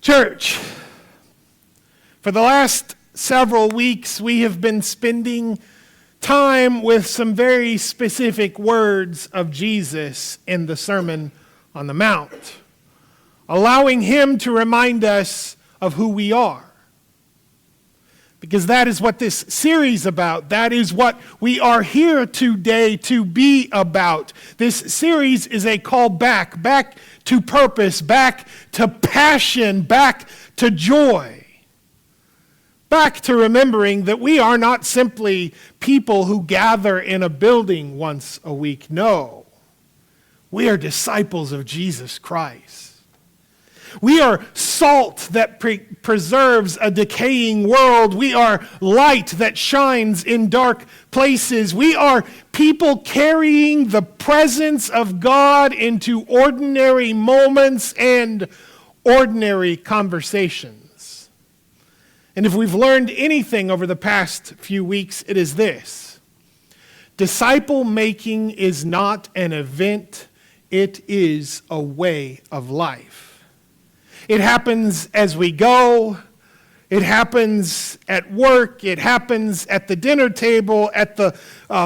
Church, for the last several weeks, we have been spending time with some very specific words of Jesus in the Sermon on the Mount, allowing him to remind us of who we are. Because that is what this series is about. That is what we are here today to be about. This series is a call back to purpose, back to passion, back to joy. Back to remembering that we are not simply people who gather in a building once a week. No, we are disciples of Jesus Christ. We are salt that preserves a decaying world. We are light that shines in dark places. We are people carrying the presence of God into ordinary moments and ordinary conversations. And if we've learned anything over the past few weeks, it is this: disciple making is not an event, it is a way of life. It happens as we go. It happens at work. It happens at the dinner table, at the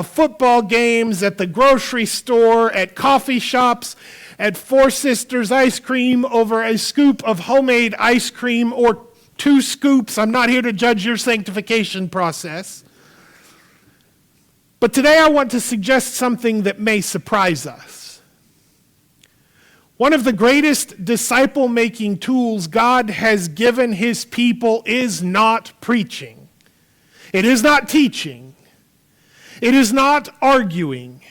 football games, at the grocery store, at coffee shops, at Four Sisters ice cream over a scoop of homemade ice cream or 2 scoops. I'm not here to judge your sanctification process. But today I want to suggest something that may surprise us. One of the greatest disciple-making tools God has given his people is not preaching. It is not teaching. It is not arguing.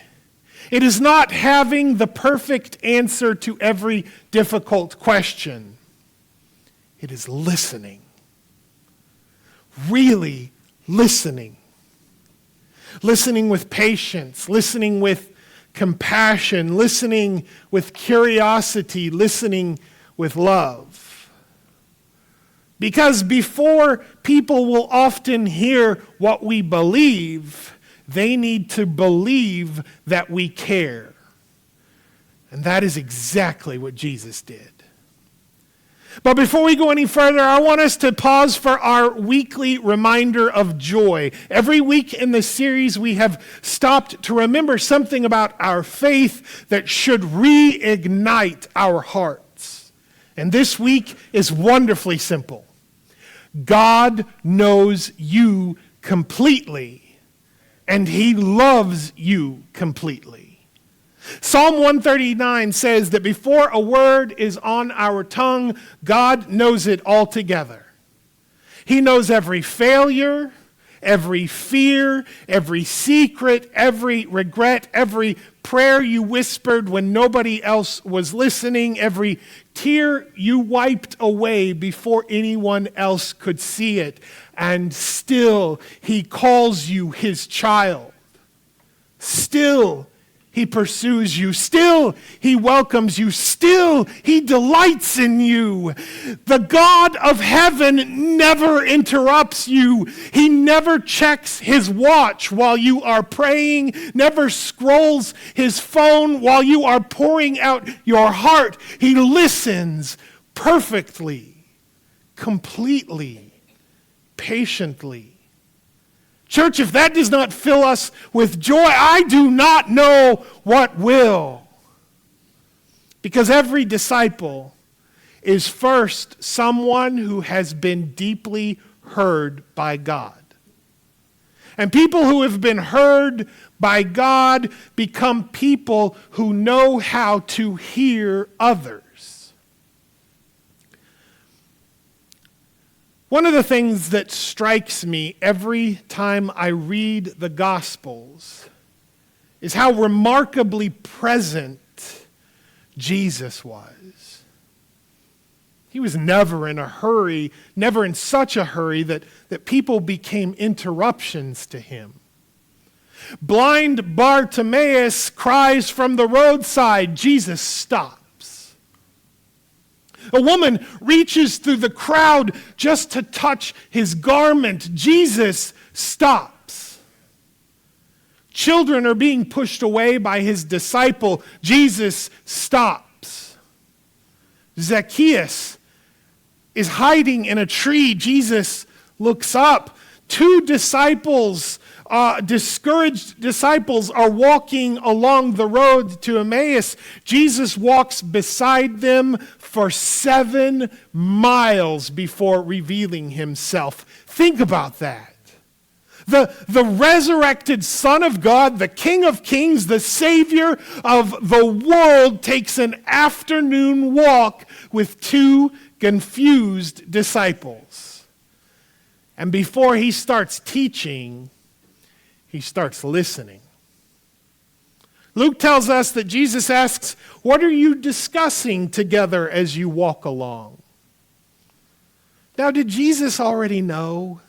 It is not having the perfect answer to every difficult question. It is listening. Really listening. Listening with patience. Listening with compassion, listening with curiosity, listening with love. Because before people will often hear what we believe, they need to believe that we care. And that is exactly what Jesus did. But before we go any further, I want us to pause for our weekly reminder of joy. Every week in the series, we have stopped to remember something about our faith that should reignite our hearts. And this week is wonderfully simple. God knows you completely, and he loves you completely. Psalm 139 says that before a word is on our tongue, God knows it altogether. He knows every failure, every fear, every secret, every regret, every prayer you whispered when nobody else was listening, every tear you wiped away before anyone else could see it. And still, he calls you his child. Still, he pursues you. Still, he welcomes you. Still, he delights in you. The God of heaven never interrupts you. He never checks his watch while you are praying, never scrolls his phone while you are pouring out your heart. He listens perfectly, completely, patiently. Church, if that does not fill us with joy, I do not know what will. Because every disciple is first someone who has been deeply heard by God. And people who have been heard by God become people who know how to hear others. One of the things that strikes me every time I read the Gospels is how remarkably present Jesus was. He was never in a hurry, never in such a hurry that people became interruptions to him. Blind Bartimaeus cries from the roadside, Jesus stops. A woman reaches through the crowd just to touch his garment. Jesus stops. Children are being pushed away by his disciple. Jesus stops. Zacchaeus is hiding in a tree. Jesus looks up. Two disciples, discouraged disciples, are walking along the road to Emmaus. Jesus walks beside them for 7 miles before revealing himself. Think about that. The resurrected Son of God, the King of Kings, the Savior of the world, takes an afternoon walk with two confused disciples. And before he starts teaching, he starts listening. Luke tells us that Jesus asks, "What are you discussing together as you walk along?" Now, did Jesus already know?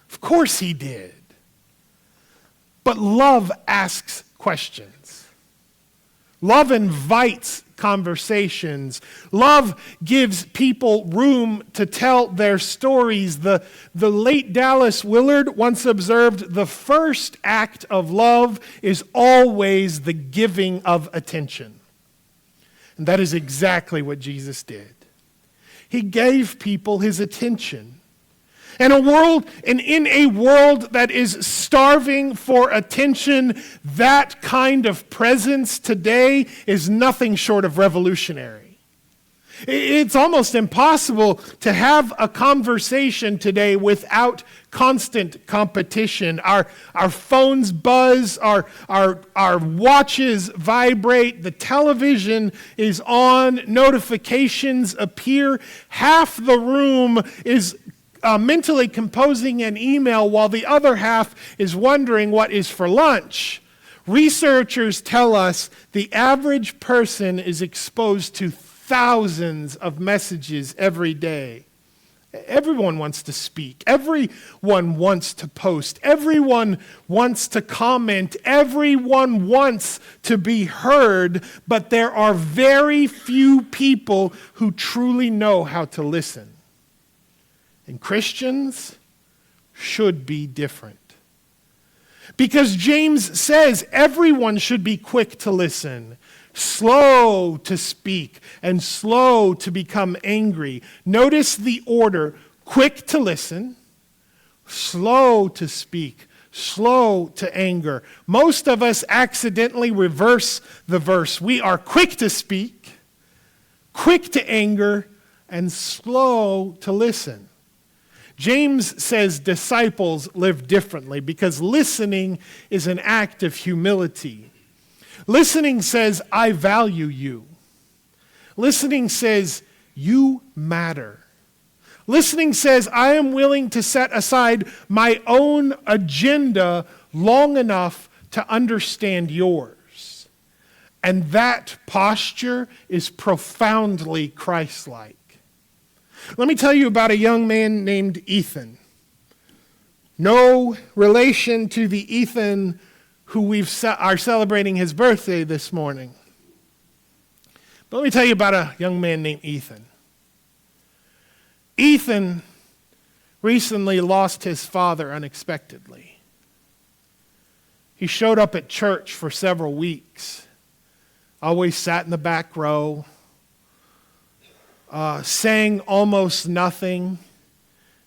Of course he did. But love asks questions. Love invites conversations. Love gives people room to tell their stories. The late Dallas Willard once observed, the first act of love is always the giving of attention. And that is exactly what Jesus did. He gave people his attention. In a world that is starving for attention, that kind of presence today is nothing short of revolutionary. It's almost impossible to have a conversation today without constant competition. Our phones buzz, our watches vibrate, the television is on, notifications appear. Half the room is mentally composing an email while the other half is wondering what is for lunch. Researchers tell us the average person is exposed to thousands of messages every day. Everyone wants to speak. Everyone wants to post. Everyone wants to comment. Everyone wants to be heard, but there are very few people who truly know how to listen. And Christians should be different. Because James says everyone should be quick to listen, slow to speak, and slow to become angry. Notice the order: quick to listen, slow to speak, slow to anger. Most of us accidentally reverse the verse. We are quick to speak, quick to anger, and slow to listen. James says disciples live differently because listening is an act of humility. Listening says, I value you. Listening says, you matter. Listening says, I am willing to set aside my own agenda long enough to understand yours. And that posture is profoundly Christlike. Let me tell you about a young man named Ethan. No relation to the Ethan who we are celebrating his birthday this morning. But let me tell you about a young man named Ethan. Ethan recently lost his father unexpectedly. He showed up at church for several weeks, always sat in the back row, sang almost nothing,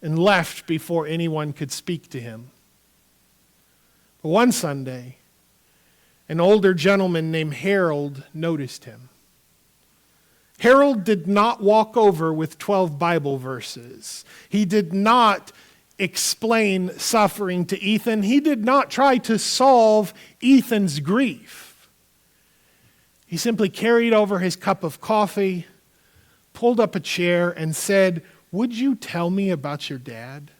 and left before anyone could speak to him. But one Sunday, an older gentleman named Harold noticed him. Harold did not walk over with 12 Bible verses. He did not explain suffering to Ethan. He did not try to solve Ethan's grief. He simply carried over his cup of coffee, pulled up a chair, and said, "Would you tell me about your dad?"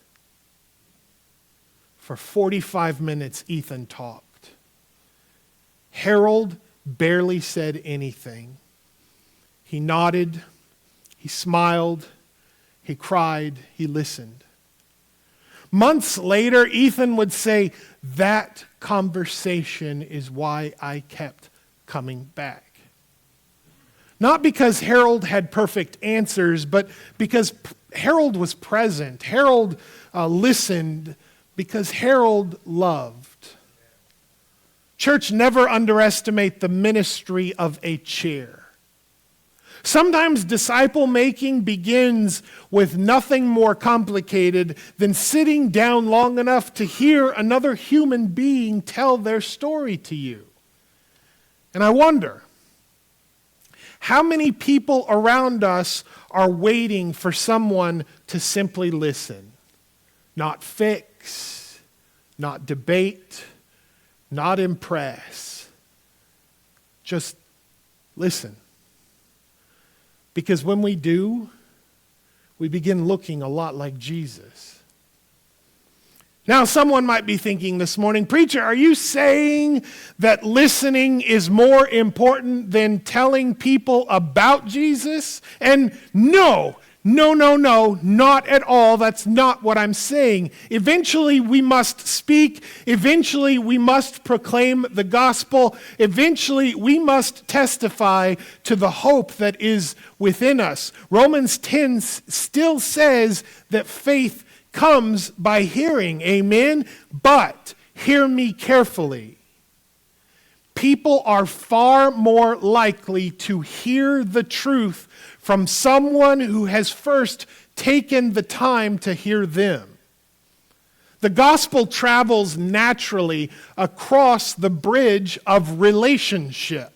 For 45 minutes, Ethan talked. Harold barely said anything. He nodded, he smiled, he cried, he listened. Months later, Ethan would say, "That conversation is why I kept coming back." Not because Harold had perfect answers, but because Harold was present. Harold listened because Harold loved. Church, never underestimate the ministry of a chair. Sometimes disciple making begins with nothing more complicated than sitting down long enough to hear another human being tell their story to you. And I wonder, how many people around us are waiting for someone to simply listen? Not fix, not debate, not impress. Just listen. Because when we do, we begin looking a lot like Jesus. Now, someone might be thinking this morning, preacher, are you saying that listening is more important than telling people about Jesus? And no, not at all. That's not what I'm saying. Eventually, we must speak. Eventually, we must proclaim the gospel. Eventually, we must testify to the hope that is within us. Romans 10 still says that faith comes by hearing, amen? But hear me carefully. People are far more likely to hear the truth from someone who has first taken the time to hear them. The gospel travels naturally across the bridge of relationship.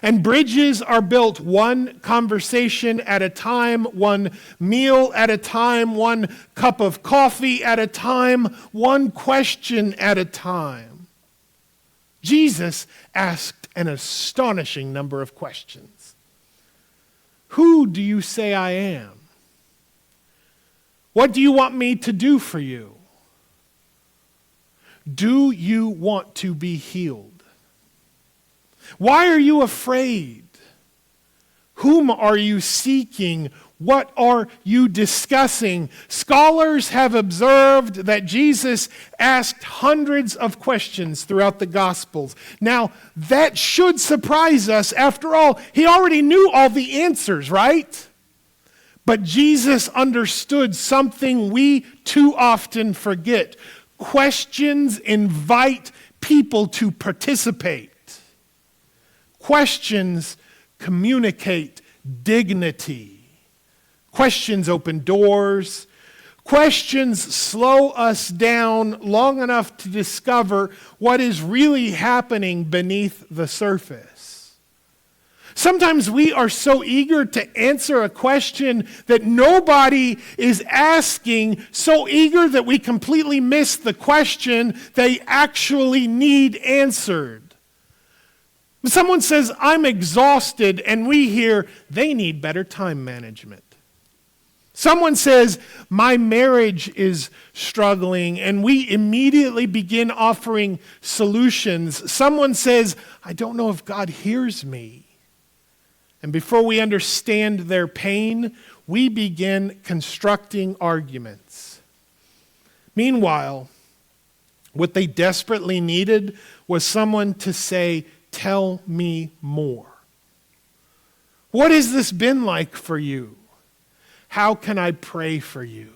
And bridges are built one conversation at a time, one meal at a time, one cup of coffee at a time, one question at a time. Jesus asked an astonishing number of questions. Who do you say I am? What do you want me to do for you? Do you want to be healed? Why are you afraid? Whom are you seeking? What are you discussing? Scholars have observed that Jesus asked hundreds of questions throughout the Gospels. Now, that should surprise us. After all, he already knew all the answers, right? But Jesus understood something we too often forget. Questions invite people to participate. Questions communicate dignity. Questions open doors. Questions slow us down long enough to discover what is really happening beneath the surface. Sometimes we are so eager to answer a question that nobody is asking, so eager that we completely miss the question they actually need answered. Someone says, I'm exhausted, and we hear they need better time management. Someone says, my marriage is struggling, and we immediately begin offering solutions. Someone says, I don't know if God hears me. And before we understand their pain, we begin constructing arguments. Meanwhile, what they desperately needed was someone to say, tell me more. What has this been like for you? How can I pray for you?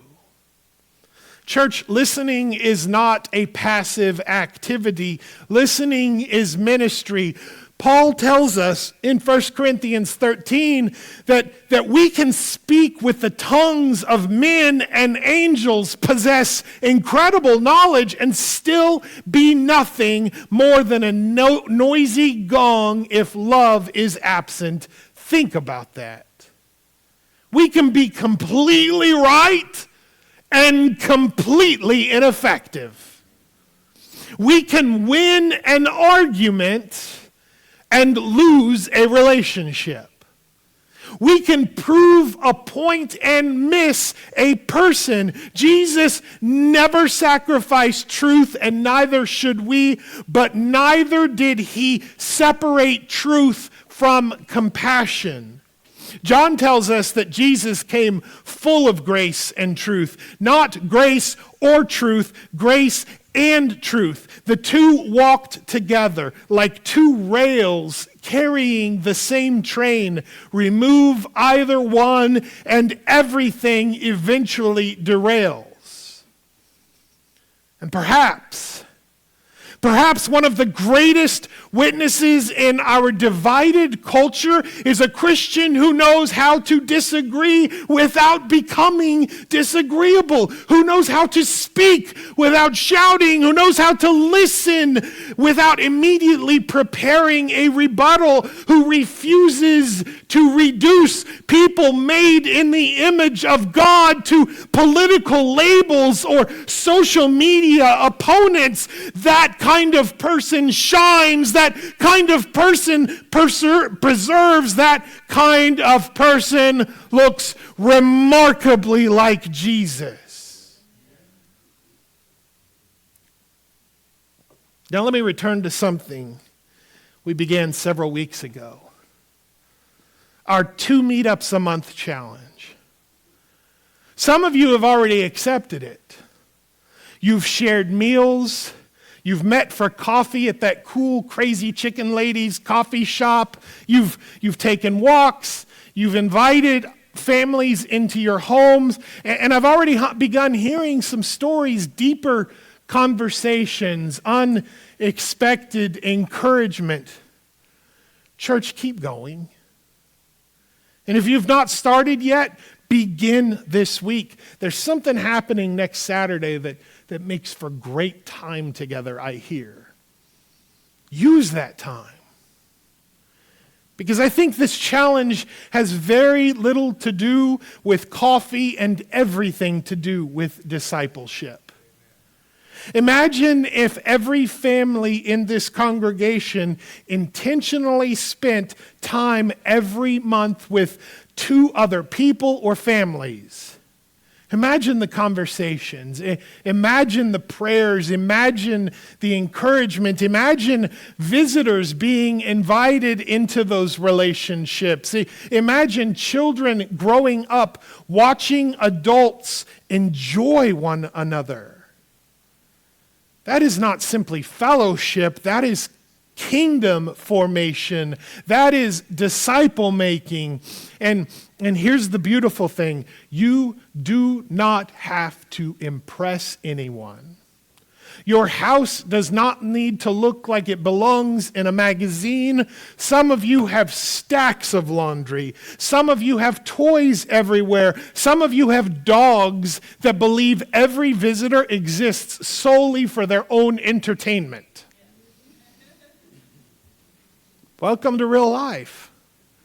Church, listening is not a passive activity. Listening is ministry. Paul tells us in 1 Corinthians 13 that we can speak with the tongues of men and angels, possess incredible knowledge, and still be nothing more than a noisy gong if love is absent. Think about that. We can be completely right and completely ineffective. We can win an argument and lose a relationship. We can prove a point and miss a person. Jesus never sacrificed truth, and neither should we, but neither did he separate truth from compassion. John tells us that Jesus came full of grace and truth. Not grace or truth, grace and truth. The two walked together like two rails carrying the same train. Remove either one and everything eventually derails. And perhaps Perhaps one of the greatest witnesses in our divided culture is a Christian who knows how to disagree without becoming disagreeable, who knows how to speak without shouting, who knows how to listen without immediately preparing a rebuttal, who refuses to reduce people made in the image of God to political labels or social media opponents. That kind of person shines. That kind of person preserves. That kind of person looks remarkably like Jesus. Now let me return to something we began several weeks ago. Our 2 meetups a month challenge. Some of you have already accepted it. You've shared meals. You've met for coffee at that cool, crazy chicken lady's coffee shop. You've taken walks. You've invited families into your homes. And I've already begun hearing some stories, deeper conversations, unexpected encouragement. Church, keep going. And if you've not started yet, begin this week. There's something happening next Saturday that makes for great time together, I hear. Use that time. Because I think this challenge has very little to do with coffee and everything to do with discipleship. Imagine if every family in this congregation intentionally spent time every month with 2 other people or families. Imagine the conversations. Imagine the prayers. Imagine the encouragement. Imagine visitors being invited into those relationships. Imagine children growing up watching adults enjoy one another. That is not simply fellowship. That is kingdom formation. That is disciple making. And here's the beautiful thing. You do not have to impress anyone. Your house does not need to look like it belongs in a magazine. Some of you have stacks of laundry. Some of you have toys everywhere. Some of you have dogs that believe every visitor exists solely for their own entertainment. Welcome to real life.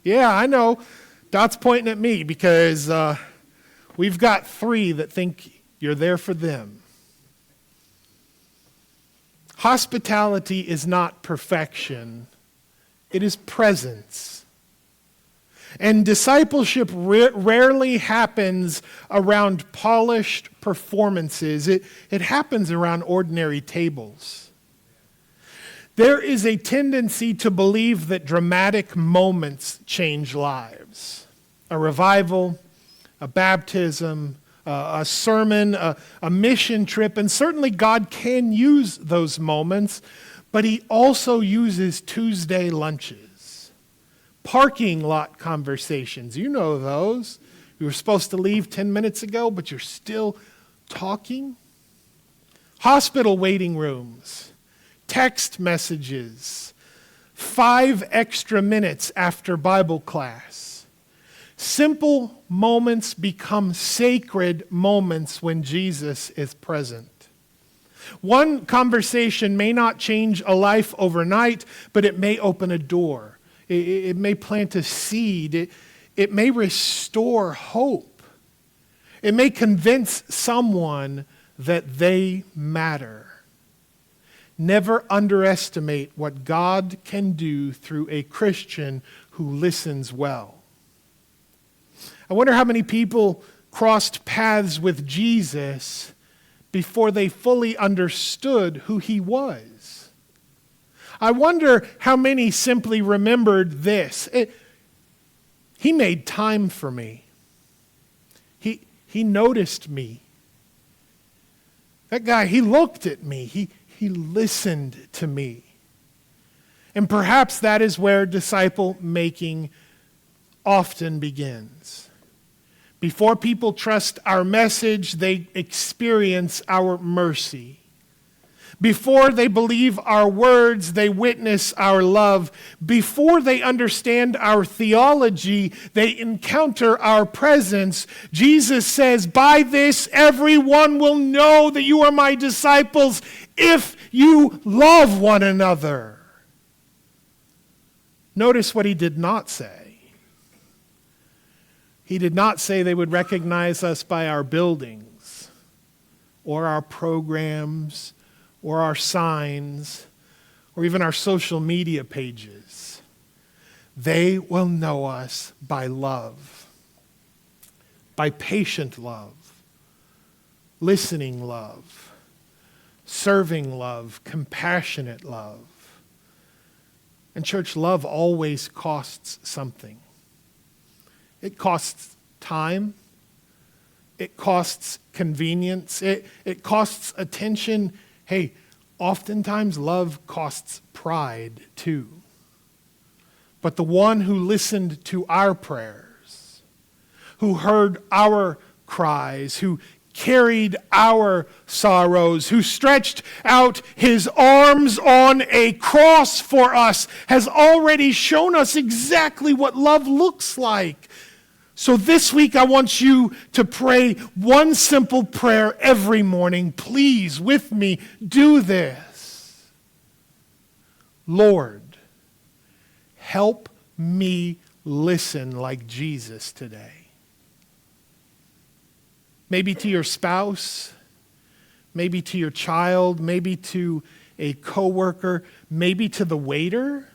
Yeah, I know. Dot's pointing at me because we've got 3 that think you're there for them. Hospitality is not perfection. It is presence. And discipleship rarely happens around polished performances. It happens around ordinary tables. There is a tendency to believe that dramatic moments change lives. A revival, a baptism, a sermon, a mission trip, and certainly God can use those moments, but he also uses Tuesday lunches, parking lot conversations. You know those. You were supposed to leave 10 minutes ago, but you're still talking. Hospital waiting rooms, text messages, 5 extra minutes after Bible class. Simple moments become sacred moments when Jesus is present. One conversation may not change a life overnight, but it may open a door. It may plant a seed. It may restore hope. It may convince someone that they matter. Never underestimate what God can do through a Christian who listens well. I wonder how many people crossed paths with Jesus before they fully understood who he was. I wonder how many simply remembered this. He made time for me. He noticed me. That guy, he looked at me. He listened to me. And perhaps that is where disciple making often begins. Before people trust our message, they experience our mercy. Before they believe our words, they witness our love. Before they understand our theology, they encounter our presence. Jesus says, by this everyone will know that you are my disciples if you love one another. Notice what he did not say. He did not say they would recognize us by our buildings or our programs or our signs, or even our social media pages. They will know us by love, by patient love, listening love, serving love, compassionate love. And church, love always costs something. It costs time. It costs convenience. It costs attention. Hey, oftentimes love costs pride too. But the one who listened to our prayers, who heard our cries, who carried our sorrows, who stretched out his arms on a cross for us, has already shown us exactly what love looks like. So this week I want you to pray one simple prayer every morning. Please, with me, do this. Lord, help me listen like Jesus today. Maybe to your spouse, maybe to your child, maybe to a coworker, maybe to the waiter,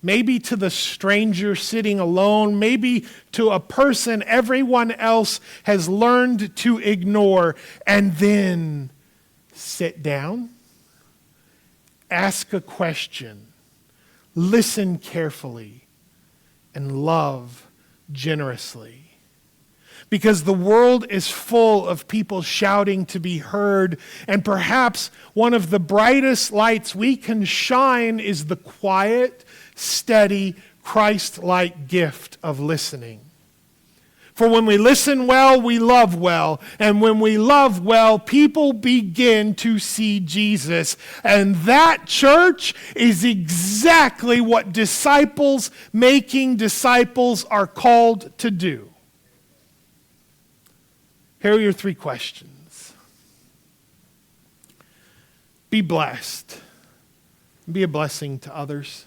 maybe to the stranger sitting alone, maybe to a person everyone else has learned to ignore. And then sit down, ask a question, listen carefully, and love generously. Because the world is full of people shouting to be heard, and perhaps one of the brightest lights we can shine is the quiet, steady, Christ-like gift of listening. For when we listen well, we love well. And when we love well, people begin to see Jesus. And that, church, is exactly what disciples making disciples are called to do. Here are your 3 questions. Be blessed. Be a blessing to others.